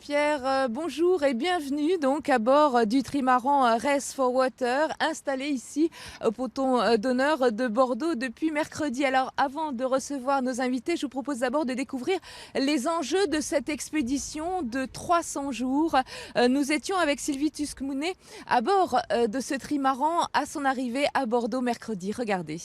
Pierre, bonjour et bienvenue donc à bord du trimaran Race for Water, installé ici au ponton d'honneur de Bordeaux depuis mercredi. Alors avant de recevoir nos invités, je vous propose d'abord de découvrir les enjeux de cette expédition de 300 jours. Nous étions avec Sylvie Tuscmounet à bord de ce trimaran à son arrivée à Bordeaux mercredi. Regardez.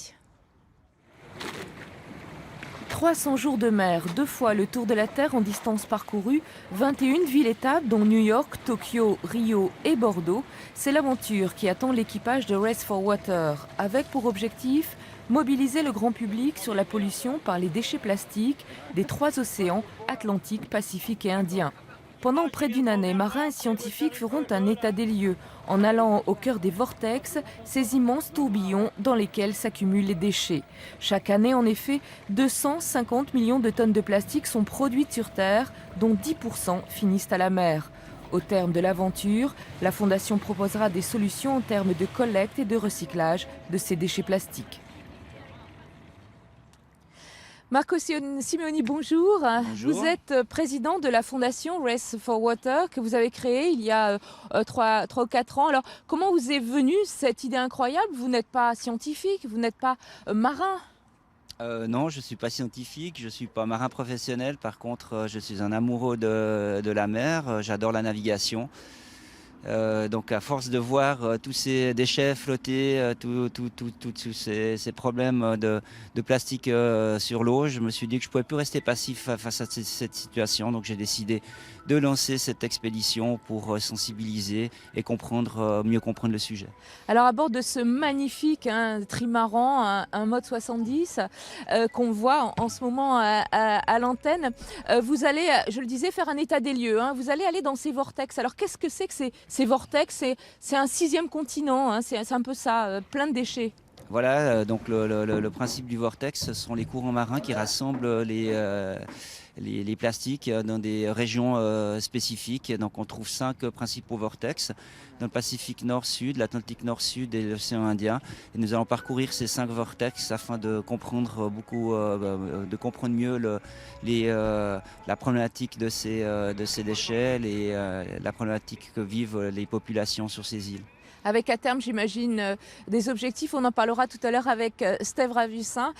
300 jours de mer, 2 fois le tour de la Terre en distance parcourue, 21 villes-étapes dont New York, Tokyo, Rio et Bordeaux. C'est l'aventure qui attend l'équipage de Race for Water, avec pour objectif mobiliser le grand public sur la pollution par les déchets plastiques des 3 océans, Atlantique, Pacifique et Indien. Pendant près d'une année, marins et scientifiques feront un état des lieux en allant au cœur des vortex, ces immenses tourbillons dans lesquels s'accumulent les déchets. Chaque année, en effet, 250 millions de tonnes de plastique sont produites sur Terre, dont 10% finissent à la mer. Au terme de l'aventure, la Fondation proposera des solutions en termes de collecte et de recyclage de ces déchets plastiques. Marco Simeoni, bonjour. Bonjour. Vous êtes président de la fondation Race for Water que vous avez créée il y a 3 ou 4 ans. Alors, comment vous est venue cette idée incroyable? Vous n'êtes pas scientifique, vous n'êtes pas marin. Non, je ne suis pas scientifique, je ne suis pas marin professionnel. Par contre, je suis un amoureux de la mer. J'adore la navigation. Donc, à force de voir tous ces déchets flotter, tous ces problèmes de plastique sur l'eau, je me suis dit que je ne pouvais plus rester passif face à cette situation. Donc, j'ai décidé de lancer cette expédition pour sensibiliser et mieux comprendre le sujet. Alors, à bord de ce magnifique trimaran, un mode 70 qu'on voit en ce moment à l'antenne, vous allez, je le disais, faire un état des lieux. Vous allez aller dans ces vortex. Alors, qu'est-ce que c'est que ces vortex? C'est un 6e continent, c'est un peu ça, plein de déchets. Voilà, donc le principe du vortex, ce sont les courants marins qui rassemblent les plastiques dans des régions spécifiques. Donc on trouve 5 principaux vortex dans le Pacifique Nord-Sud, l'Atlantique Nord-Sud et l'océan Indien. Et nous allons parcourir ces 5 vortex afin de comprendre mieux la problématique de ces déchets, la problématique que vivent les populations sur ces îles. Avec à terme, j'imagine, des objectifs. On en parlera tout à l'heure avec Steve Ravussin.